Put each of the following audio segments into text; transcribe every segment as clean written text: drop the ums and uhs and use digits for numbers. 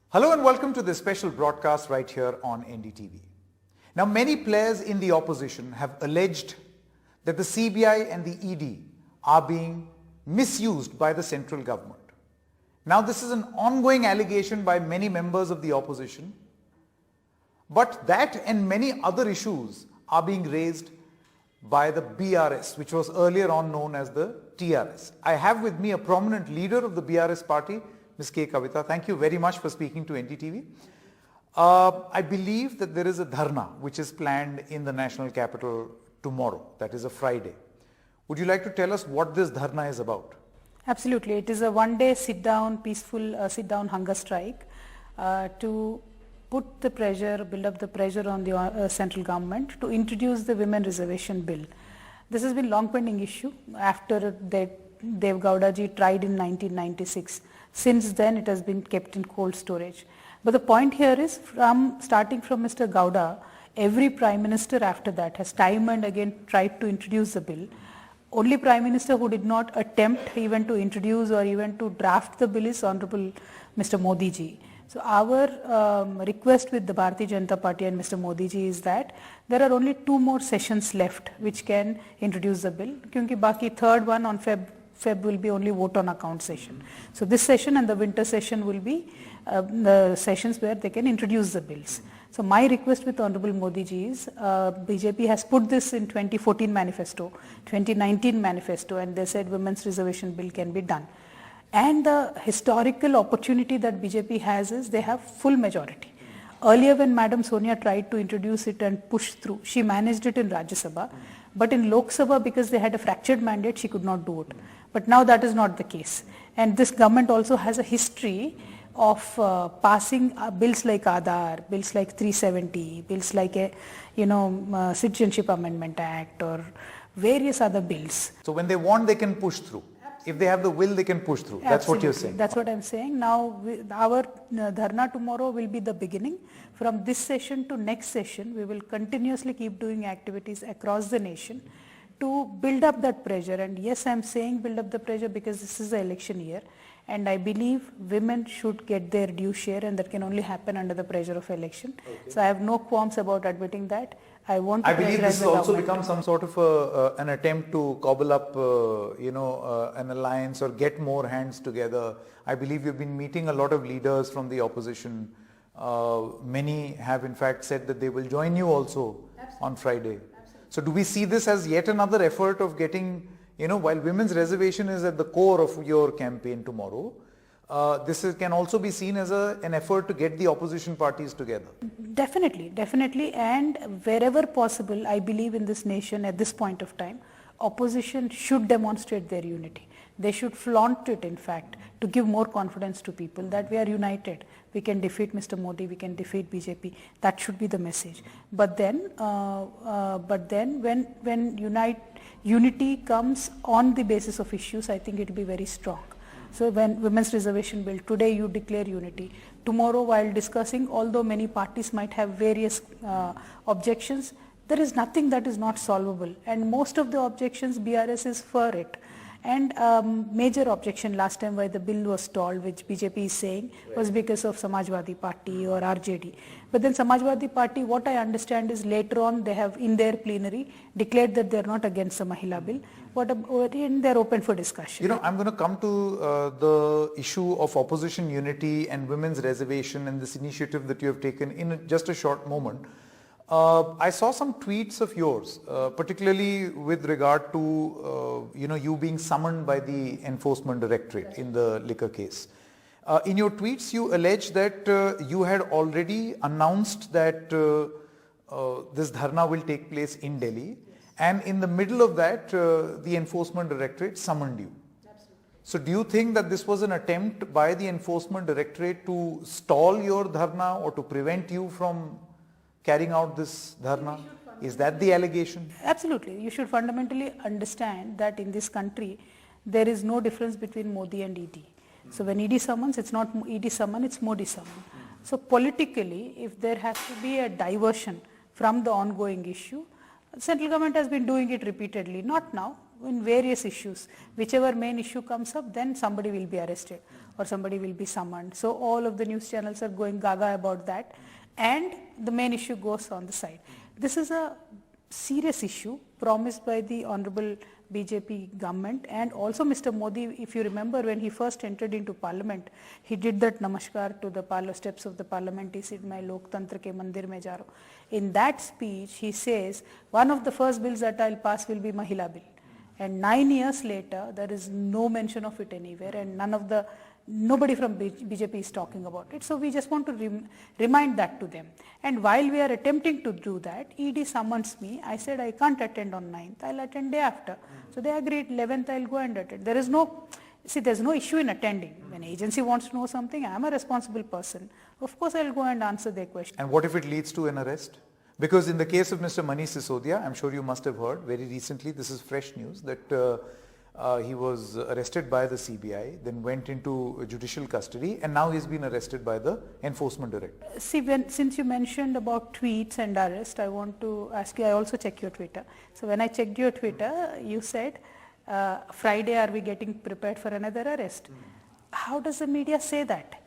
Hello and welcome to this special broadcast right here on NDTV. Now, many players in the opposition have alleged that the CBI and the ED are being misused by the central government. Now, this is an ongoing allegation by many members of the opposition, but that and many other issues are being raised by the BRS, which was earlier on known as the TRS. I have with me a prominent leader of the BRS party, Ms. K Kavitha. Thank you very much for speaking to NDTV. I believe that there is a dharna which is planned in the national capital tomorrow, that is a Friday. Would you like to tell us what this dharna is about? Absolutely. It is a one-day sit-down, peaceful sit-down hunger strike to put the pressure, build up the pressure on the central government to introduce the women reservation bill. This has been long pending issue after Dev Gowda ji tried in 1996. Since then it has been kept in cold storage. But the point here is starting from Mr. Gowda, every Prime Minister after that has time and again tried to introduce the bill. Only Prime Minister who did not attempt even to introduce or even to draft the bill is Honorable Mr. Modi ji. So our request with the Bharatiya Janata Party and Mr. Modi ji is that there are only 2 more sessions left which can introduce the bill. Because baki third one on Feb will be only vote on account session. So this session and the winter session will be the sessions where they can introduce the bills. So my request with Honorable Modi ji is, BJP has put this in 2014 manifesto, 2019 manifesto, and they said women's reservation bill can be done. And the historical opportunity that BJP has is they have full majority. Earlier when Madam Sonia tried to introduce it and push through, she managed it in Rajya Sabha, but in Lok Sabha because they had a fractured mandate, she could not do it. But now that is not the case. And this government also has a history of passing bills like Aadhaar, bills like 370, bills like Citizenship Amendment Act or various other bills. So when they want, they can push through. If they have the will, they can push through. That's Absolutely. what you're saying. That's what I'm saying. Now, our dharna tomorrow will be the beginning. From this session to next session, we will continuously keep doing activities across the nation to build up that pressure. And yes, I'm saying build up the pressure because this is the election year. And I believe women should get their due share, and that can only happen under the pressure of election. Okay. So I have no qualms about admitting that. I believe this has also become some sort of an attempt to cobble up, an alliance or get more hands together. I believe you've been meeting a lot of leaders from the opposition. Many have in fact said that they will join you also on Friday. Absolutely. So do we see this as yet another effort of getting, while women's reservation is at the core of your campaign tomorrow, this can also be seen as an effort to get the opposition parties together? Definitely, and wherever possible, I believe in this nation at this point of time, opposition should demonstrate their unity. They should flaunt it, in fact, to give more confidence to people that we are united. We can defeat Mr. Modi, we can defeat BJP. That should be the message. But then when unity comes on the basis of issues, I think it will be very strong. So when women's reservation bill, today you declare unity. Tomorrow while discussing, although many parties might have various objections, there is nothing that is not solvable. And most of the objections, BRS is for it. And major objection last time why the bill was stalled, which BJP is saying, was because of Samajwadi Party or RJD. But then Samajwadi Party, what I understand is later on they have in their plenary declared that they are not against the Mahila bill. They are open for discussion. I'm going to come to the issue of opposition unity and women's reservation and this initiative that you have taken in just a short moment. I saw some tweets of yours, particularly with regard to you being summoned by the Enforcement Directorate in the liquor case. In your tweets, you allege that you had already announced that this dharna will take place in Delhi, and in the middle of that, the Enforcement Directorate summoned you. Absolutely. So do you think that this was an attempt by the Enforcement Directorate to stall your dharna or to prevent you from carrying out this dharna? Is that the allegation? Absolutely. You should fundamentally understand that in this country, there is no difference between Modi and ED. So when ED summons, it's not ED summon, it's Modi summon. So politically, if there has to be a diversion from the ongoing issue, central government has been doing it repeatedly, not now, in various issues. Whichever main issue comes up, then somebody will be arrested or somebody will be summoned. So all of the news channels are going gaga about that, and the main issue goes on the side. This is a serious issue promised by the Honorable BJP government, and also Mr. Modi, if you remember, when he first entered into parliament, he did that namaskar to the steps of the parliament. He said, "Main loktantra ke mandir mein ja raha hu." In that speech, he says, one of the first bills that I'll pass will be Mahila bill. And 9 years later, there is no mention of it anywhere, and nobody from BJP is talking about it. So we just want to remind that to them. And while we are attempting to do that, ED summons me. I said I can't attend on 9th, I'll attend day after. So they agreed, 11th I'll go and attend. There's no issue in attending. When agency wants to know something, I'm a responsible person. Of course I'll go and answer their question. And what if it leads to an arrest? Because in the case of Mr. Manish Sisodia, I'm sure you must have heard very recently, this is fresh news, that he was arrested by the CBI, then went into judicial custody, and now he's been arrested by the Enforcement Directorate. See, since you mentioned about tweets and arrest, I want to ask you, I also check your Twitter. So when I checked your Twitter, you said, Friday are we getting prepared for another arrest? How does the media say that?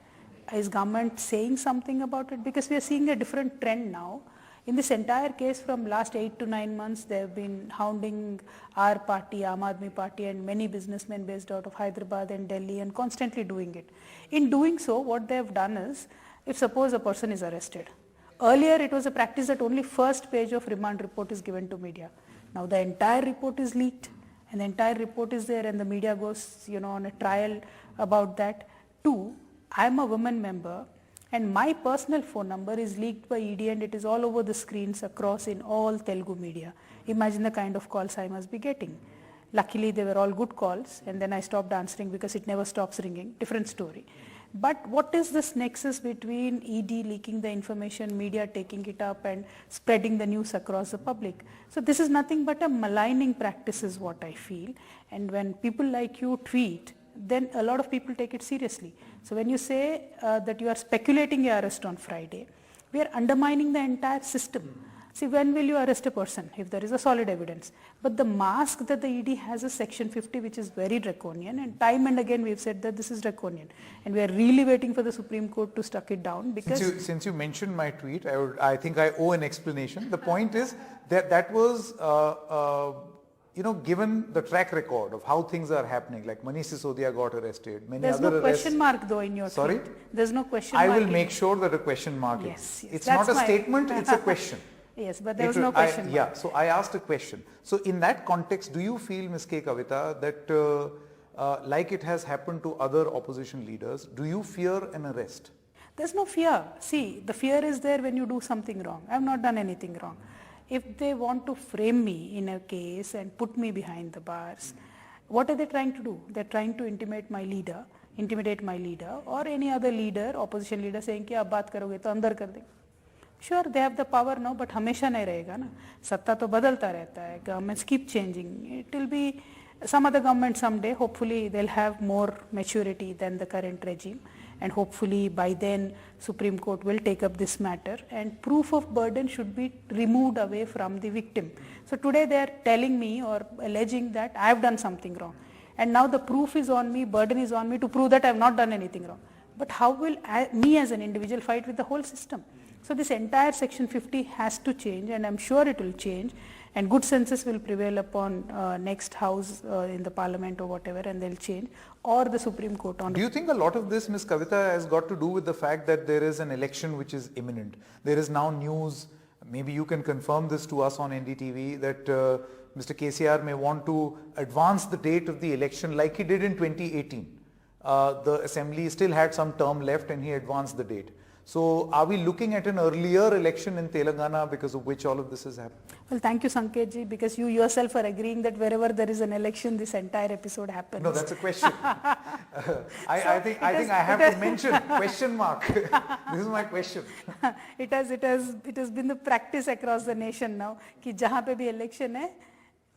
Is government saying something about it? Because we are seeing a different trend now. In this entire case, from last 8 to 9 months, they have been hounding our party, Aam Aadmi Party, and many businessmen based out of Hyderabad and Delhi, and constantly doing it. In doing so, what they have done is, if suppose a person is arrested, earlier it was a practice that only first page of remand report is given to media. Now the entire report is leaked, and the entire report is there, and the media goes, on a trial about that. 2, I am a women member, and my personal phone number is leaked by ED, and it is all over the screens across in all Telugu media. Imagine the kind of calls I must be getting. Luckily, they were all good calls, and then I stopped answering because it never stops ringing. Different story. But what is this nexus between ED leaking the information, media taking it up and spreading the news across the public? So this is nothing but a maligning practice is what I feel. And when people like you tweet, then a lot of people take it seriously. So when you say that you are speculating your arrest on Friday, we are undermining the entire system. See, when will you arrest a person? If there is a solid evidence. But the mask that the ED has is Section 50, which is very draconian, and time and again we've said that this is draconian. And we are really waiting for the Supreme Court to stuck it down, because... Since you mentioned my tweet, I think I owe an explanation. The point is that was... given the track record of how things are happening, like Manish Sisodia got arrested, many There's other no arrests. question mark though in your Sorry? tweet. There's no question mark. I will make sure that a question mark Yes, is. It's that's not a statement, it's a question. Yes, but there was no question mark. Yeah, so I asked a question. So in that context, do you feel, Ms. K Kavitha, that like it has happened to other opposition leaders, do you fear an arrest? There's no fear. See, the fear is there when you do something wrong. I have not done anything wrong. If they want to frame me in a case and put me behind the bars, what are they trying to do? They're trying to intimidate my leader or any other leader, opposition leader, saying कि आप बात करोगे तो अंदर कर देंगे. Sure, they have the power now, but हमेशा नहीं रहेगा ना. सत्ता तो बदलता रहता है. Governments keep changing. It will be some other government someday. Hopefully, they'll have more maturity than the current regime. And hopefully by then Supreme Court will take up this matter, and proof of burden should be removed away from the victim. So today they are telling me or alleging that I have done something wrong, and now the proof is on me, burden is on me to prove that I have not done anything wrong. But how will me as an individual fight with the whole system? So this entire Section 50 has to change, and I'm sure it will change, and good senses will prevail upon next house in the parliament or whatever, and they'll change, or the Supreme Court. Do you think a lot of this, Ms. Kavitha, has got to do with the fact that there is an election which is imminent? There is now news, maybe you can confirm this to us on NDTV, that Mr. KCR may want to advance the date of the election like he did in 2018. The assembly still had some term left and he advanced the date. So are we looking at an earlier election in Telangana because of which all of this has happened? Well, thank you, Sanket ji, because you yourself are agreeing that wherever there is an election, this entire episode happens. No, that's a question. I think I have to mention question mark. This is my question. It has been the practice across the nation now कि जहाँ पे भी election है,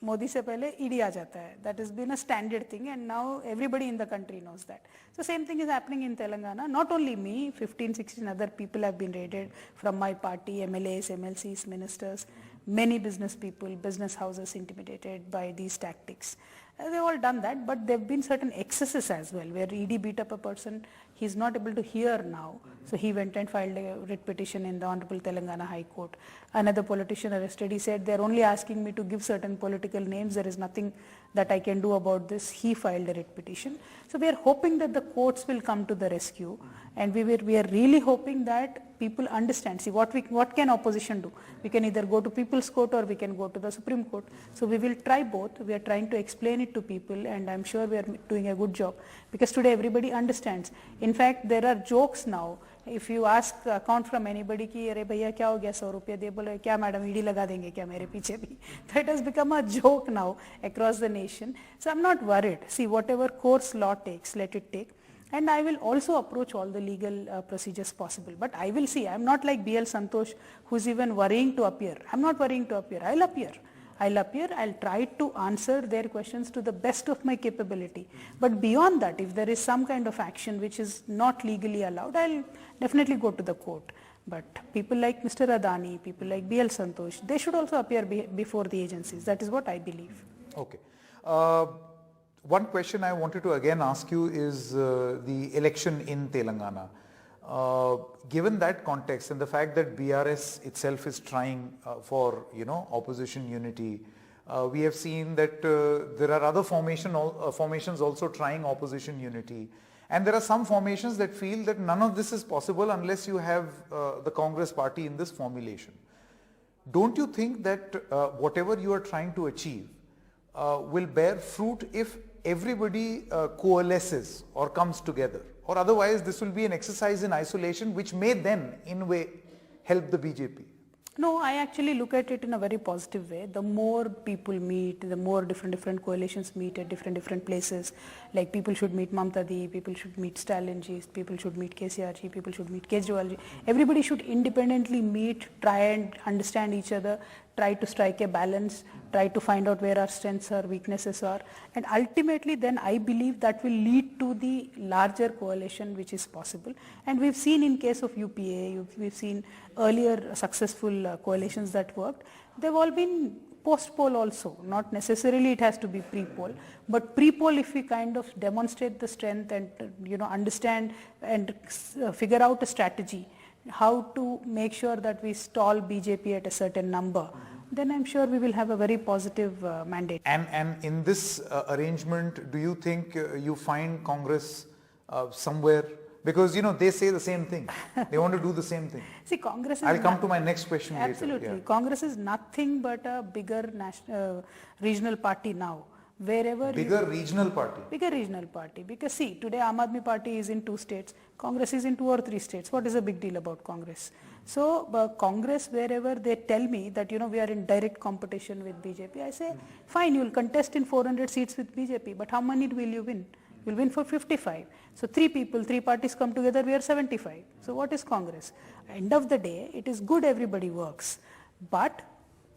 मोदी से पहले ED आ जाता है. That has been a standard thing, and now everybody in the country knows that. So same thing is happening in Telangana. Not only me, 15, 16 other people have been raided from my party, MLAs, MLCs, ministers. many business people, business houses intimidated by these tactics. They've all done that, but there have been certain excesses as well, where ED beat up a person, he's not able to hear now, so he went and filed a writ petition in the Honorable Telangana High Court. Another politician arrested, he said, they're only asking me to give certain political names, there is nothing that I can do about this. He filed a writ petition. So we are hoping that the courts will come to the rescue, and we are really hoping that people understand. See, what can opposition do? We can either go to People's Court or we can go to the Supreme Court. So we will try both. We are trying to explain it to people, and I'm sure we are doing a good job, because today everybody understands. In fact, there are jokes now. If you ask account from anybody कि अरे भैया क्या हो गया 100 रुपया दे बोले क्या madam ED लगा देंगे क्या मेरे पीछे भी. That has become a joke now across the nation. So I'm not worried. See, whatever course law takes, let it take. And I will also approach all the legal procedures possible. But I will see. I'm not like BL Santosh, who's even worrying to appear. I'm not worrying to appear. I'll appear. I'll try to answer their questions to the best of my capability. But beyond that, if there is some kind of action which is not legally allowed, I'll definitely go to the court. But people like Mr. Adani, people like BL Santosh, they should also appear before the agencies. That is what I believe. Okay. One question I wanted to again ask you is the election in Telangana. Given that context and the fact that BRS itself is trying for opposition unity, we have seen that there are other formations also trying opposition unity, and there are some formations that feel that none of this is possible unless you have the Congress party in this formulation. Don't you think that whatever you are trying to achieve will bear fruit if everybody coalesces or comes together? Or otherwise this will be an exercise in isolation which may then in a way help the BJP. No, I actually look at it in a very positive way. The more people meet, the more different coalitions meet at different places. Like people should meet Mamta Di, people should meet Stalinji, people should meet KCRG, people should meet Kejriwalji. Everybody should independently meet, try and understand each other, try to strike a balance, try to find out where our strengths or weaknesses are. And ultimately then I believe that will lead to the larger coalition which is possible. And we've seen in case of UPA, we've seen earlier successful coalitions that worked. They've all been post-poll also, not necessarily it has to be pre-poll, but pre-poll if we kind of demonstrate the strength and understand and figure out a strategy, how to make sure that we stall BJP at a certain number, then I'm sure we will have a very positive mandate. And in this arrangement, do you think you find Congress somewhere? Because they say the same thing. They want to do the same thing. See, Congress is... I'll come to my next question later. Absolutely. Yeah. Congress is nothing but a bigger regional party now. Bigger regional party? Bigger regional party. Because see, today Aam Aadmi Party is in 2 states. Congress is in 2 or 3 states. What is the big deal about Congress? So, Congress, wherever they tell me that, we are in direct competition with BJP, I say, fine, you will contest in 400 seats with BJP, but how many will you win? You'll win for 55. So 3 parties come together, we are 75. So what is Congress? End of the day, it is good everybody works. But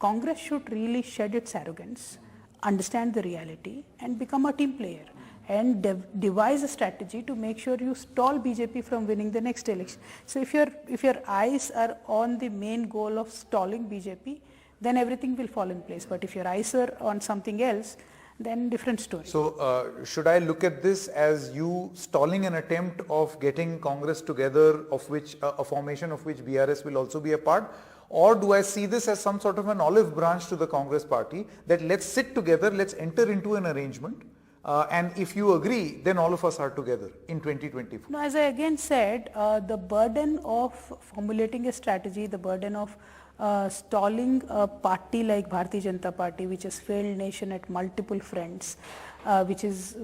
Congress should really shed its arrogance, understand the reality and become a team player and devise a strategy to make sure you stall BJP from winning the next election. So if your eyes are on the main goal of stalling BJP, then everything will fall in place. But if your eyes are on something else, then different story. So should I look at this as you stalling an attempt of getting Congress together, of which a formation of which BRS will also be a part? Or do I see this as some sort of an olive branch to the Congress party that let's sit together, let's enter into an arrangement, and if you agree, then all of us are together in 2024? No, as I again said, the burden of formulating a strategy, the burden of stalling a party like Bharatiya Janata Party, which has failed nation at multiple fronts, which is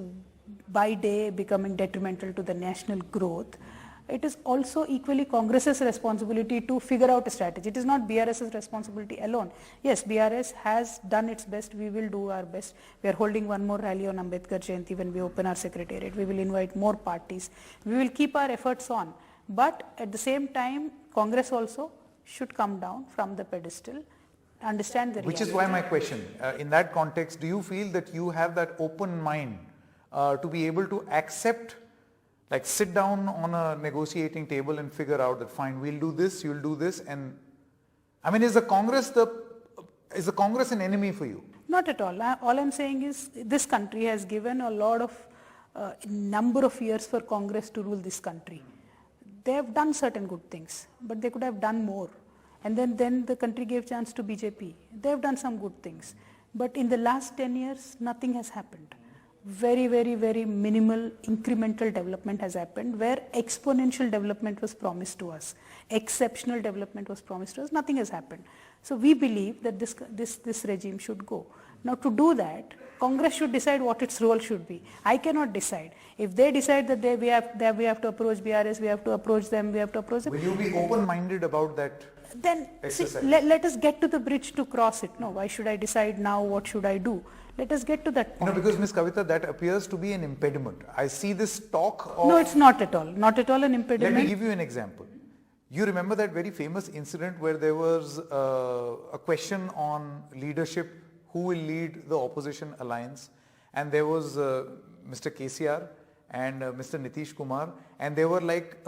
by day becoming detrimental to the national growth. It is also equally Congress's responsibility to figure out a strategy. It is not BRS's responsibility alone. Yes, BRS has done its best. We will do our best. We are holding one more rally on Ambedkar Jayanti when we open our secretariat. We will invite more parties. We will keep our efforts on. But at the same time, Congress also should come down from the pedestal, understand the reality. Which is why my question, in that context, do you feel that you have that open mind to be able to accept, like sit down on a negotiating table and figure out that fine, we'll do this, you'll do this, and I mean, is the Congress the Is the Congress an enemy for you? Not at all. All I'm saying is this country has given a lot of number of years for Congress to rule this country. They have done certain good things, but they could have done more. And then the country gave chance to BJP. They have done some good things. But in the last 10 years, nothing has happened. Very, very, very minimal incremental development has happened where exponential development was promised to us. Exceptional development was promised to us. Nothing has happened. So we believe that this regime should go. Now to do that, Congress should decide what its role should be. I cannot decide. If they decide that we have to approach BRS, we have to approach them, we have to approach them. Will you be open-minded about that? Then see, let us get to the bridge to cross it. No, why should I decide now what should I do? Let us get to that point. Because Ms. Kavitha, that appears to be an impediment. I see this talk of... No, it's not at all. Not at all an impediment. Let me give you an example. You remember that very famous incident where there was a question on leadership, who will lead the opposition alliance, and there was Mr. KCR and Mr. Nitish Kumar, and they were like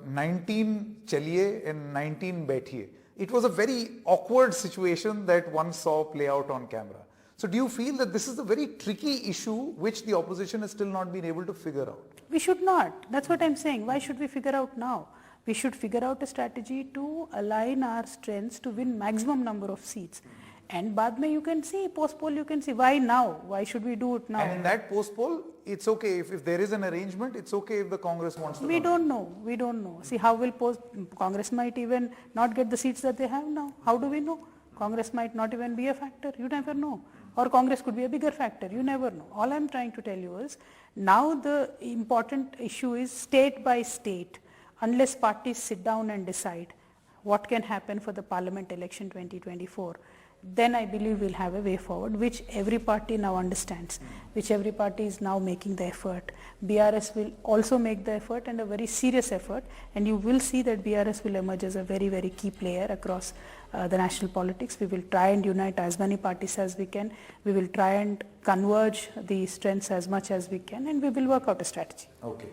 19 chaliye and 19 baithiye. It was a very awkward situation that one saw play out on camera. So do you feel that this is a very tricky issue which the opposition has still not been able to figure out? We should not. That's what I'm saying. Why should we figure out now? We should figure out a strategy to align our strengths to win maximum number of seats. And baad mein you can see, post-poll you can see, why now? Why should we do it now? And in that post-poll, it's okay if there is an arrangement, it's okay if the Congress wants to. We don't know. We don't know. See, how will Congress might even not get the seats that they have now. How do we know? Congress might not even be a factor. You never know. Or Congress could be a bigger factor. You never know. All I'm trying to tell you is, now the important issue is state by state. Unless parties sit down and decide what can happen for the parliament election 2024, then I believe we'll have a way forward, which every party now understands, which every party is now making the effort. BRS will also make the effort, and a very serious effort, and you will see that BRS will emerge as a very, very key player across the national politics. We will try and unite as many parties as we can. We will try and converge the strengths as much as we can, and we will work out a strategy. Okay.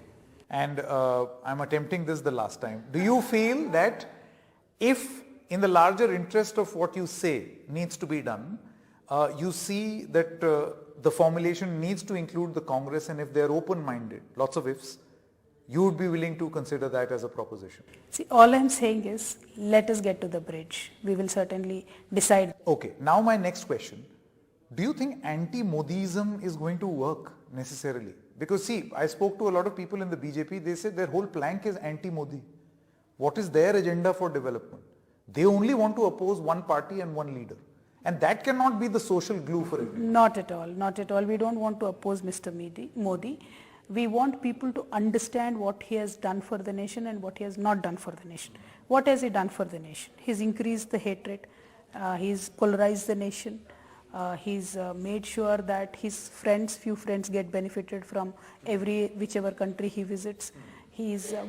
And I'm attempting this the last time. Do you feel that if in the larger interest of what you say needs to be done, you see that the formulation needs to include the Congress, and if they're open-minded, lots of ifs, you would be willing to consider that as a proposition? See, all I'm saying is, let us get to the bridge. We will certainly decide. Okay, now my next question. Do you think anti-Modism is going to work necessarily? Because see, I spoke to a lot of people in the BJP, they said their whole plank is anti-Modi. What is their agenda for development? They only want to oppose one party and one leader. And that cannot be the social glue for everyone. Not at all, not at all. We don't want to oppose Mr. Modi. We want people to understand what he has done for the nation and what he has not done for the nation. What has he done for the nation? He's increased the hatred. He's polarized the nation. He's made sure that his few friends get benefited from whichever country he visits.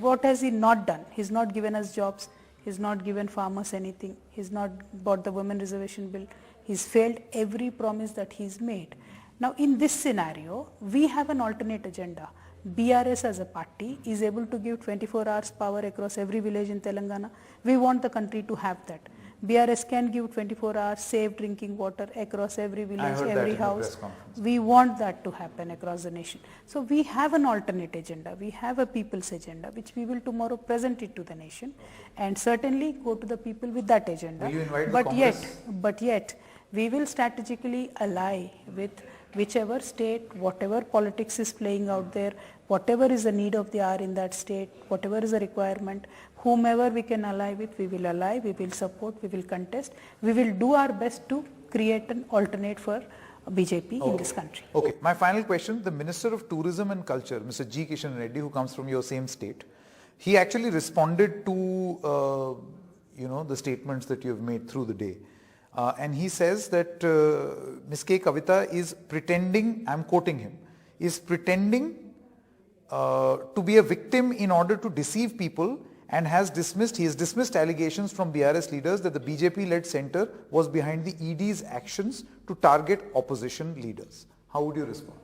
What has he not done? He's not given us jobs. He's not given farmers anything. He's not bought the women reservation bill. He's failed every promise that he's made. Now in this scenario, we have an alternate agenda. BRS as a party is able to give 24 hours power across every village in Telangana. We want the country to have that. BRS can give 24 hours safe drinking water across every village, every house. We want that to happen across the nation. So we have an alternate agenda. We have a people's agenda, which we will tomorrow present it to the nation, and certainly go to the people with that agenda. Will you invite the Congress? But yet, we will strategically ally with whichever state, whatever politics is playing out there, whatever is the need of the hour in that state, whatever is the requirement, whomever we can ally with, we will ally, we will support, we will contest. We will do our best to create an alternate for BJP in this country. Okay, my final question, the Minister of Tourism and Culture, Mr. G. Kishan Reddy, who comes from your same state, he actually responded to the statements that you have made through the day. And he says that Ms. K Kavitha is pretending, I'm quoting him, is pretending to be a victim in order to deceive people, and he has dismissed allegations from BRS leaders that the BJP-led centre was behind the ED's actions to target opposition leaders. How would you respond?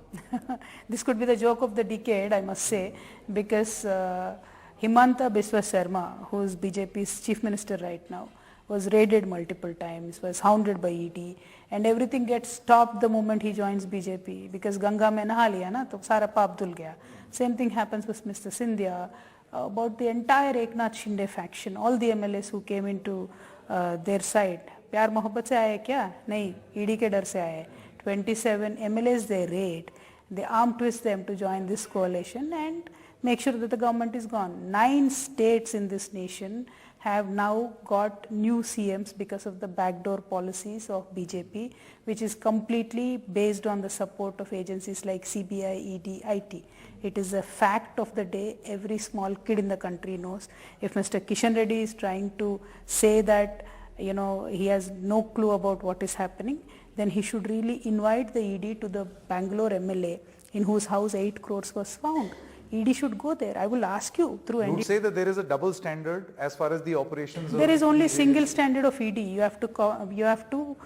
This could be the joke of the decade, I must say, because Himanta Biswa Sarma, who is BJP's chief minister right now, was raided multiple times, was hounded by ED, and everything gets stopped the moment he joins BJP because Ganga mein naha liya na, to sara paap dhul gaya. Same thing happens with Mr. Scindia. About the entire Eknath Shinde faction, all the MLAs who came into their side, प्यार मोहब्बत से आए क्या? नहीं, ED के डर से आए. 27 MLAs they raid, they arm twist them to join this coalition and make sure that the government is gone. 9 states in this nation have now got new CMs because of the backdoor policies of BJP, which is completely based on the support of agencies like CBI, ED, IT. It is a fact of the day. Every small kid in the country knows. If Mr. Kishan Reddy is trying to say that, he has no clue about what is happening, then he should really invite the ED to the Bangalore MLA in whose house 8 crores was found. ED should go there. I will ask you through NDTV. You would say that there is a double standard as far as the operations There is only single standard of ED. You have to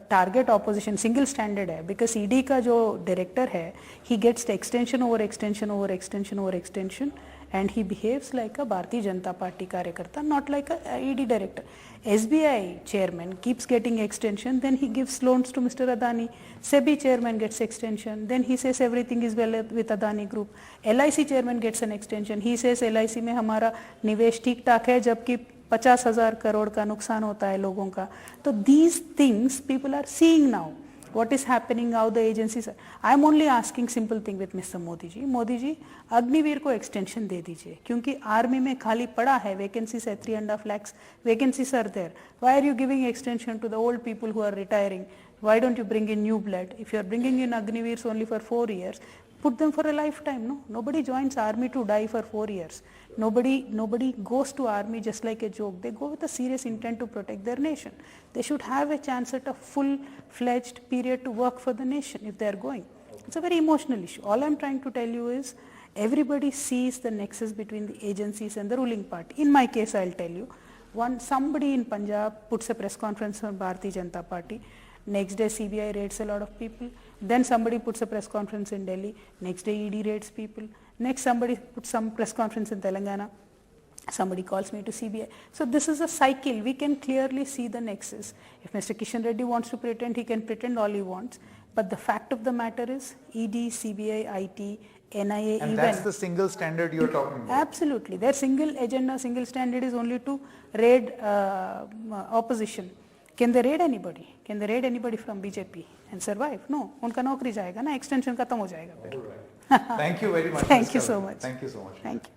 target opposition. Single standard hai because ED का जो director है, he gets the extension over extension over extension over extension, and he behaves like a Bharatiya Janata Party कार्यकर्ता, not like a ED director. SBI chairman keeps getting extension, then he gives loans to Mr. Adani. SEBI chairman gets extension, then he says everything is well with Adani group. LIC chairman gets an extension, he says LIC में हमारा निवेश ठीक ठाक है जबकि 50,000 करोड़ का नुकसान होता है लोगों का. तो these things people are seeing now. What is happening now, the agencies. I am only asking simple thing with Mr. Modi ji. Modi ji, Agniveer को extension दे दीजिए क्योंकि आर्मी में खाली पड़ा है, vacancies है 3.5 lakhs vacancies are there. Why are you giving extension to the old people who are retiring? Why don't you bring in new blood? If you are bringing in Agniveers only for 4 years, put them for a lifetime. No, nobody joins army to die for 4 years. Nobody goes to army just like a joke. They go with a serious intent to protect their nation. They should have a chance at a full-fledged period to work for the nation if they are going. It's a very emotional issue. All I'm trying to tell you is everybody sees the nexus between the agencies and the ruling party. In my case, I'll tell you, somebody in Punjab puts a press conference on Bharatiya Janata Party. Next day CBI raids a lot of people. Then somebody puts a press conference in Delhi. Next day ED raids people. Next somebody puts some press conference in Telangana. Somebody calls me to CBI. So this is a cycle. We can clearly see the nexus. If Mr. Kishan Reddy wants to pretend, he can pretend all he wants. But the fact of the matter is ED, CBI, IT, NIA, and that's the single standard you're talking about. Absolutely. Their single agenda, single standard is only to raid opposition. Can they raid anybody? Can they raid anybody from BJP and survive? No. उनका नौकरी जाएगा ना, extension खत्म हो जाएगा फिर. Thank you very much. Thank you so much. Thank you so much. Thank you.